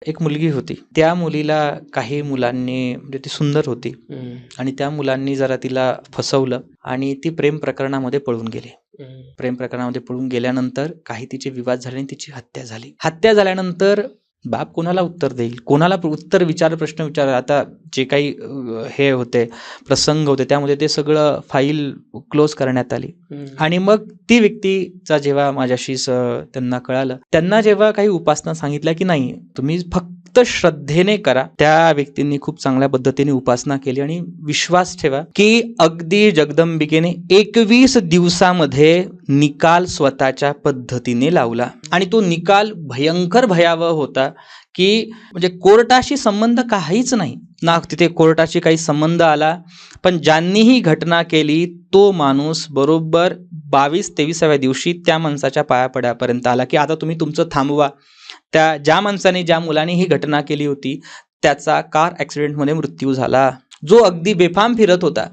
एक मुलगी होती. त्या मुलीला काही मुलांनी, म्हणजे ती सुंदर होती आणि त्या मुलांनी जरा तिला फसवलं आणि ती प्रेम प्रकरणामध्ये पळून गेली. प्रेम प्रकरणामध्ये पळून गेल्यानंतर काही तिचे विवाद झाले आणि तिची हत्या झाली. हत्या झाल्यानंतर बाप कोणाला उत्तर देईल, कोणाला प्रश्न विचार. आता जे काही हे होते, प्रसंग होते, त्यामध्ये ते सगळं फाईल क्लोज करण्यात आली. आणि मग ती व्यक्तीचा जेव्हा माझ्याशी त्यांना कळालं, त्यांना जेव्हा काही उपासना सांगितल्या की नाही, तुम्ही फक्त श्रद्धेने करा. त्या व्यक्तींनी खूप चांगल्या पद्धतीने उपासना केली आणि विश्वास ठेवा की अगदी जगदंबिकेने 21 दिवसामध्ये निकाल स्वतःच्या पद्धतीने लावला. आणि तो निकाल भयंकर भयावह होता की म्हणजे कोर्टाशी संबंध काहीच नाही ना, तिथे कोर्टाशी काही संबंध आला. पण ज्यांनी ही घटना केली तो माणूस बरोबर 22-23व्या दिवशी त्या माणसाच्या पाया पड्यापर्यंत आला की आता तुम्ही तुमचं थांबवा. त्या ज्या माणसाने, ज्या मुलाने ही घटना केली होती, त्याचा कार ॲक्सिडेंटमध्ये मृत्यू झाला, जो अगदी बेफाम फिरत होता.